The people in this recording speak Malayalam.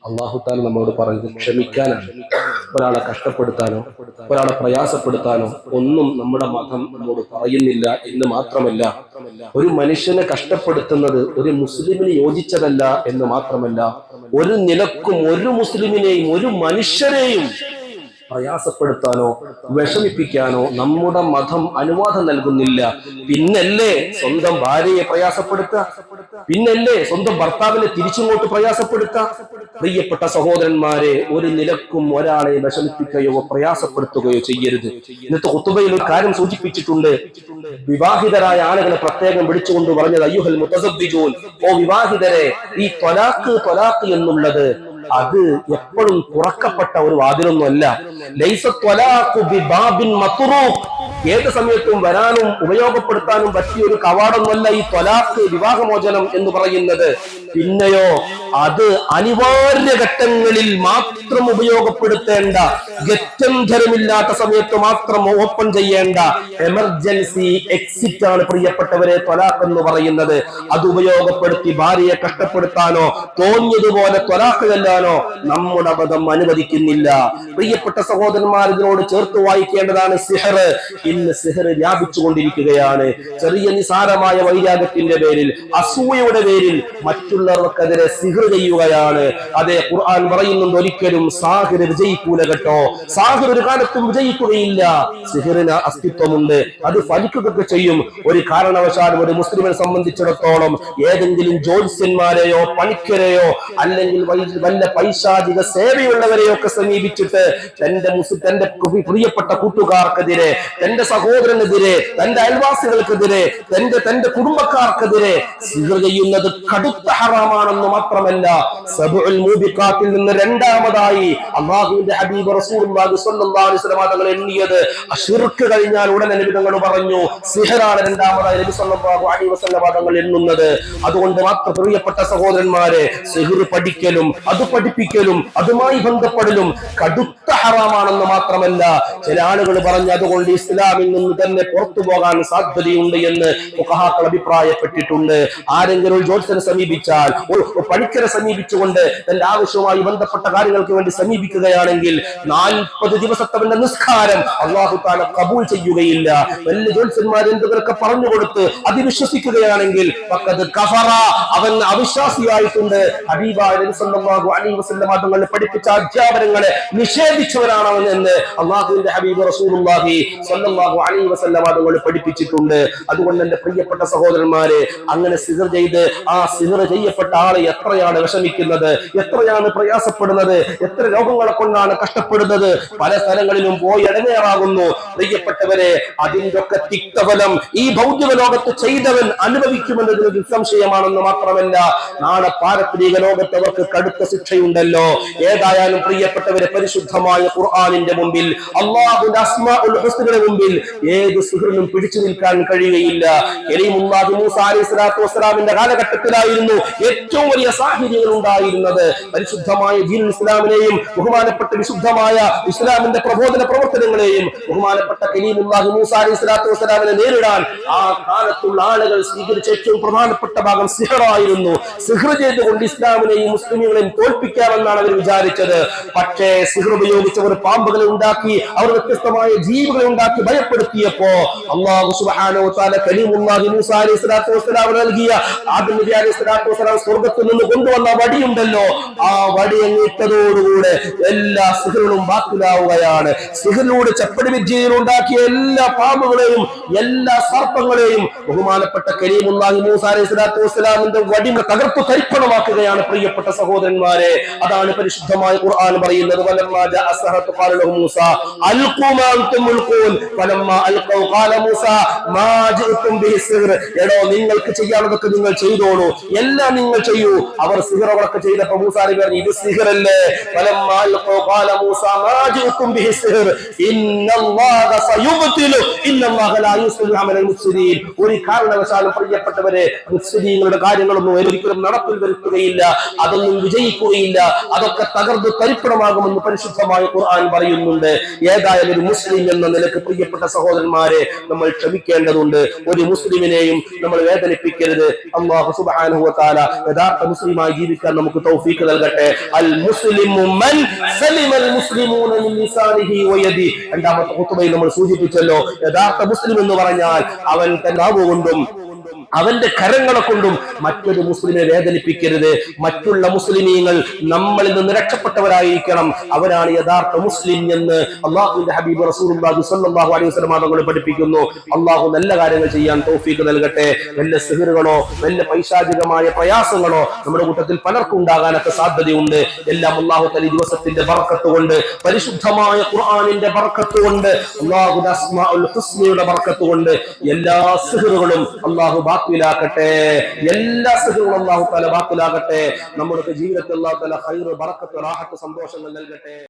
അള്ളാഹു താല നമ്മോട് പറയുന്നത് ക്ഷമിക്കാനാണ്. ഒരാളെ കഷ്ടപ്പെടുത്താനോ ഒരാളെ പ്രയാസപ്പെടുത്താനോ ഒന്നും നമ്മുടെ മതം നമ്മോട് പറയുന്നില്ല എന്ന് മാത്രമല്ല, ഒരു മനുഷ്യനെ കഷ്ടപ്പെടുത്തുന്നത് ഒരു മുസ്ലിമിന് യോജിച്ചതല്ല എന്ന് മാത്രമല്ല, ഒരു നിലക്കും ഒരു മുസ്ലിമിനെയും ഒരു മനുഷ്യരെയും പ്രയാസപ്പെടുത്താനോ വിഷമിപ്പിക്കാനോ നമ്മുടെ മതം അനുവാദം നൽകുന്നില്ല. പിന്നല്ലേ സ്വന്തം ഭാര്യയെ പ്രയാസപ്പെടുത്തുക, പിന്നല്ലേ സ്വന്തം ഭർത്താവിനെ തിരിച്ചിങ്ങോട്ട് പ്രയാസപ്പെടുത്തുക. പ്രിയപ്പെട്ട സഹോദരന്മാരെ, ഒരു നിലക്കും ഒരാളെ വിഷമിപ്പിക്കുകയോ പ്രയാസപ്പെടുത്തുകയോ ചെയ്യരുത്. ഇന്നത്തെ ഖുതുബയിൽ ഒരു കാര്യം സൂചിപ്പിച്ചിട്ടുണ്ട്. വിവാഹിതരായ ആളുകളെ പ്രത്യേകം വിളിച്ചുകൊണ്ട് പറഞ്ഞത്, അയ്യുഹൽ മുതസബ്ബിജൂൻ, ഓ വിവാഹിതരെ, ഈ ത്വലാഖ് എന്നുള്ളത് അത് എപ്പോഴും തുറക്കപ്പെട്ട ഒരു വാതിലൊന്നുമല്ല. ലൈസ ത്വലാഖു ബിബാബിൻ മത്റൂഖ്, ഏത് സമയത്തും വരാനും ഉപയോഗപ്പെടുത്താനും പറ്റിയ ഒരു കവാടമല്ല ഈ ത്വലാഖ്, വിവാഹമോചനം എന്ന് പറയുന്നത്. പിന്നെയോ അത് അനിവാര്യ ഘട്ടങ്ങളിൽ മാത്രം ഉപയോഗപ്പെടുത്തേണ്ട, ഗത്യന്തരമില്ലാത്ത സമയത്ത് മാത്രം ഓപ്പൺ ചെയ്യേണ്ട എമർജൻസി എക്സിറ്റ് ആണ് പ്രിയപ്പെട്ടവരെ ത്വലാഖ് എന്ന് പറയുന്നത്. അത് ഉപയോഗപ്പെടുത്തി ഭാര്യയെ കഷ്ടപ്പെടുത്താനോ തോന്നിയതുപോലെ ത്വലാഖ് ചെല്ലാനോ നമ്മുടെ മതം അനുവദിക്കുന്നില്ല. പ്രിയപ്പെട്ട സഹോദരന്മാർ, ഇതിനോട് ചേർത്ത് വായിക്കേണ്ടതാണ് സിഹർ. ഇന്ന് സിഹർ വ്യാപിച്ചുകൊണ്ടിരിക്കുകയാണ്. ചെറിയ നിസാരമായ വൈരാഗ്യത്തിന്റെ പേരിൽ, അസൂയയുടെ പേരിൽ മറ്റുള്ളവർക്കെതിരെ സിഹർ ചെയ്യുകയാണ്. അതെ, ഖുർആൻ പറയുന്നുണ്ട്, ഒരിക്കലും സാഹിർ വിജയിക്കൂല കേട്ടോ. സാഹിർ ഒരു കാലത്തും വിജയിക്കുകയില്ല. സിഹറിന് അസ്തിത്വമുണ്ട്, അത് ഫലിക്കുകയൊക്കെ ചെയ്യും. ഒരു കാരണവശാലും ഒരു മുസ്ലിമിനെ സംബന്ധിച്ചിടത്തോളം ഏതെങ്കിലും ജ്യോത്സ്യന്മാരെയോ പണിക്കരെയോ അല്ലെങ്കിൽ വല്ല പൈശാചിക സേവയുള്ളവരെയോ ഒക്കെ സമീപിച്ചിട്ട് തന്റെ പ്രിയപ്പെട്ട കൂട്ടുകാർക്കെതിരെ, തന്റെ സഹോദരനെതിരെ, തന്റെ അയൽവാസികൾക്കെതിരെ, തന്റെ കുടുംബക്കാർക്കെതിരെ സിഹർ ചെയ്യുന്നത് കടുത്ത ഹറാമാണെന്ന് മാത്രമല്ല, സബഉൽ മൂബിഖാത്തിൽ നിന്ന് രണ്ടാമതായി അല്ലാഹുവിന്റെ ഹബീബ് റസൂലുള്ളാഹി സ്വല്ലല്ലാഹു അലൈഹി വസല്ലം തങ്ങൾ എണ്ണിയത് ശിർക്ക് കഴിഞ്ഞാൽ ഉടനെ നബി തങ്ങൾ പറഞ്ഞു സിഹറാണ് രണ്ടാമതായി നബി സ്വല്ലല്ലാഹു അലൈഹി വസല്ലം തങ്ങൾ എണ്ണുന്നത്. അതുകൊണ്ട് മാത്രം പ്രിയപ്പെട്ട സഹോദരന്മാരെ, സിഹർ പഠിക്കലും അത് പഠിപ്പിക്കലും അതുമായി ബന്ധപ്പെടലും കടുത്ത ഹറാമാണെന്ന് മാത്രമല്ല, ചില ആളുകൾ പറഞ്ഞു അതുകൊണ്ട് ഇസ്ലാമിൽ നിന്ന് തന്നെ പുറത്തു പോകാൻ സാധ്യതയുണ്ട് എന്ന് ഫുഖഹാക്കൾ അഭിപ്രായപ്പെട്ടിട്ടുണ്ട്. ആരെങ്കിലും ഒരു ജ്യോത്സ്യനെ സമീപിച്ചാൽ, ഒരു പണിക്കരെ സമീപിച്ചുകൊണ്ട് തന്റെ ആവശ്യവുമായി ബന്ധപ്പെട്ട കാര്യങ്ങൾക്ക് വേണ്ടി സമീപിക്കുകയാണെങ്കിൽ 40 ദിവസത്തെ നിസ്കാരം അല്ലാഹു തആല കബൂൽ ചെയ്യുകയില്ല. വലിയ ജ്യോത്സ്യന്മാർ എന്തൊക്കെ പറഞ്ഞു കൊടുത്ത് അത് വിശ്വസിക്കുകയാണെങ്കിൽ അവൻ അവിശ്വാസിയായിട്ടുണ്ട്. ഹബീബായ നബി സല്ലല്ലാഹു അലൈഹി വസല്ലം തങ്ങൾ പഠിപ്പിച്ച അധ്യാപനങ്ങളെ നിഷേധിച്ചവരാണ് എന്ന് അല്ലാഹുവിന്റെ ഹബീബ് റസൂലുള്ളാഹി സ്വല്ലല്ലാഹു അലൈഹി വസല്ലം തങ്ങൾ പഠിപ്പിച്ചിട്ടുണ്ട്. അതുകൊണ്ട് എന്റെ പ്രിയപ്പെട്ട സഹോദരന്മാരെ, അങ്ങനെ സിഹർ ചെയ്ത് ആ സിഹർ ചെയ്യപ്പെട്ട ആളെ എത്രയാണ് വിഷമിക്കുന്നത്, എത്രയാണ് പ്രയാസപ്പെടുന്നത്, എത്ര രോഗങ്ങളെ കൊണ്ടാണ് കഷ്ടപ്പെടുന്നത്, പല സ്ഥലങ്ങളിലും പോയി ഇടങ്ങേറാകുന്നു. പ്രിയപ്പെട്ടവരെ, അതിന്റെ ഒക്കെ തിക്തഫലം ഈ ഭൗതിക ലോകത്ത് ചെയ്തവൻ അനുഭവിക്കുമെന്നതിന് നിസ്സംശയമാണെന്ന് മാത്രമല്ല, നാളെ പാരത്രിക ലോകത്ത് അവർക്ക് കടുത്ത ശിക്ഷയുണ്ടല്ലോ. ഏതായാലും പ്രിയപ്പെട്ടവരെ, പരിശുദ്ധമായ ഖുർആനിന്റെ മുമ്പിൽ, അല്ലാഹുവിന്റെ അസ്മാഉൽ ഹുസ്നയുടെ മുമ്പിൽ ഏത് സിഹറിനും പിടിച്ചു നിൽക്കാൻ കഴിയുകയില്ല. കലീമുല്ലാഹി മൂസ അലൈഹി സ്വലാത്തു വസ്സലാമിന്റെ കാലഘട്ടത്തിലായിരുന്നു ഏറ്റവും വലിയ സാഹചര്യങ്ങൾ ഉണ്ടായിരുന്നത്. പരിശുദ്ധമായ ദീനുൽ ഇസ്ലാമിനെയും ബഹുമാനപ്പെട്ട വിശുദ്ധമായ ഇസ്ലാമിന്റെ പ്രബോധന പ്രവർത്തനങ്ങളെയും ബഹുമാനപ്പെട്ട കലീമുല്ലാഹി മൂസ അലൈഹി സ്വലാത്തു വസ്സലാമിനെ നേരിടാൻ ആ കാലത്തുള്ള ആളുകൾ സ്വീകരിച്ച ഏറ്റവും പ്രധാനപ്പെട്ട ഭാഗം സിഹറായിരുന്നു. സിഹർ ചെയ്തുകൊണ്ട് ഇസ്ലാമിനെയും മുസ്ലിമുകളെയും തോൽപ്പിക്കാമെന്നാണ് അവർ വിചാരിച്ചത്. പക്ഷേ സിഹർ ഉപയോഗിച്ചവർ പാമ്പുകളെ ഉണ്ടാക്കി, അവർ വ്യത്യസ്തമായ ജീവികളെ ഉണ്ടാക്കി ഭയപ്പെടുത്തിയപ്പോ അല്ലാഹു സുബ്ഹാനഹു വ തആല കലീമുല്ലാഹി മൂസ അലൈഹി സ്വലാത്തു വസ്സലാമിന് നൽകിയ ആദം നബി അലൈഹി സ്വലാത്തു വസ്സലാം സ്വർഗ്ഗത്തിൽ നിന്ന് കൊണ്ടുവന്ന വടിയുണ്ടല്ലോ, ആ വടി അങ്ങിട്ടതോടുകൂടെ എല്ലാ സിഹറുകളും ബാത്തിലാവുകയാണ്. സിഹറിലൂടെ ചപ്പടി വിദ്യയിൽ ഉണ്ടാക്കിയ എല്ലാ പാമ്പുകളെയും എല്ലാ സർപ്പങ്ങളെയും ബഹുമാനപ്പെട്ട കലീമുല്ലാഹി മൂസ അലൈഹി സ്വലാത്തു വസ്സലാമിന്റെ വടിമ തകർത്തു തരിപ്പണമാക്കുകയാണ്. പ്രിയപ്പെട്ട സഹോദരന്മാരെ, അതാണ് പരിശുദ്ധമായ ഖുർആൻ പറയുന്നത്, വലമ്മാ ജാഅ അസ്സഹറത്തു ഖാല ലഹു മൂസ അൽഖൂ മാ അൻതും മുൽഖൂൻ ഫലമ്മാ അൽഖൂ ഖാല മൂസ മാ ജിഅ്തും ബിഹി സിഹർ, എടോ നിങ്ങൾക്ക് ചെയ്യാനുള്ളതൊക്കെ നിങ്ങൾ ചെയ്തോളൂ, എല്ലാം നിങ്ങൾ ചെയ്യൂ. അവർ സിഹറൊക്കെ ചെയ്തപ്പോൾ മൂസ നബി പറഞ്ഞു ഇത് സിഹറല്ലേ. ഫലമ്മാ അൽഖൂ ഖാല മൂസ മാ ജിഅ്തും ബിഹി സിഹർ ഇന്നല്ലാഹ സയുബ്തിലു ഇന്നല്ലാഹ ലാ യുസ്ലിഹു അമലൽ മുഫ്സിദീൻ. ഒരു കാരണവശാലും പ്രിയപ്പെട്ടവരെ, മുഫ്സിദീങ്ങളുടെ കാര്യങ്ങളൊന്നും ഒരിക്കലും നടപ്പിൽ വരുത്തുകയില്ല, അതൊന്നും വിജയിക്കുകയില്ല. നിൽക്കുകയില്ല, അതൊക്കെ തകർന്ന് തരിപ്പണമാകുമെന്ന് പരിശുദ്ധമായ ഖുർആൻ പറയുന്നുണ്ട്. ഏതായാലും ഒരു മുസ്ലിം എന്ന നിലക്ക് പ്രിയപ്പെട്ട സഹോദരന്മാരെ നമ്മൾ ക്ഷമിക്കേണ്ടതുണ്ട്. ഒരു മുസ്ലിമിനെയും നമ്മൾ വേദനിപ്പിക്കരുത്. അല്ലാഹു സുബ്ഹാനഹു വ തആല യഥാർത്ഥ മുസ്ലിമായി ജീവിക്കാൻ നമുക്ക് തൗഫീഖ് നൽകട്ടെ. അൽ മുസ്ലിമു മൻ സലിമൽ മുസ്ലിമൂന മിൻ ലിസാനിഹി വ യദി. രണ്ടാമത്തെ ഖുതുബയിൽ നമ്മൾ സൂചിപ്പിച്ചല്ലോ, യഥാർത്ഥ മുസ്ലിം എന്ന് പറഞ്ഞാൽ അവൻ തന്റെ നാവ് കൊണ്ടും അവന്റെ കരങ്ങളെ കൊണ്ടും മറ്റൊരു മുസ്ലിമിനെ വേദനിപ്പിക്കരുത്. മറ്റുള്ള മുസ്ലിമീങ്ങൾ നമ്മളിൽ നിന്ന് രക്ഷപ്പെട്ടവരായിരിക്കണം. അവരാണ് യഥാർത്ഥ മുസ്ലിം എന്ന് അള്ളാഹുവിന്റെ ഹബീബ് റസൂലുള്ളാഹി സ്വല്ലല്ലാഹു അലൈഹി വസല്ലം തങ്ങൾ പഠിപ്പിക്കുന്നു. അള്ളാഹു നല്ല കാര്യങ്ങൾ ചെയ്യാൻ തൗഫീഖ് നൽകട്ടെ. വല്ല സിഹ്റുകളോ വല്ല പൈശാചികമായ പ്രയാസങ്ങളോ നമ്മുടെ കൂട്ടത്തിൽ പലർക്കും ഉണ്ടാകാനൊക്കെ സാധ്യതയുണ്ട്. എല്ലാം അള്ളാഹു തആല ദിവസത്തിന്റെ ബർക്കത്ത് കൊണ്ട്, പരിശുദ്ധമായ ഖുർആനിന്റെ ബർക്കത്ത് കൊണ്ട്, അള്ളാഹുവിന്റെ അസ്മാഉൽ ഹുസ്നയുടെ ബർക്കത്ത് കൊണ്ട് എല്ലാ സിഹ്റുകളും അള്ളാഹു ബാത്തിലാക്കട്ടെ. എല്ലാ സിഹ്റുകളും അല്ലാഹു തആല ബാത്തിലാക്കട്ടെ. നമ്മുടെ ജീവിതത്തിൽ അല്ലാഹു തആല ഖൈർ, ബറക്കത്ത്, റാഹത്ത്, സന്തോഷങ്ങൾ നൽകട്ടെ.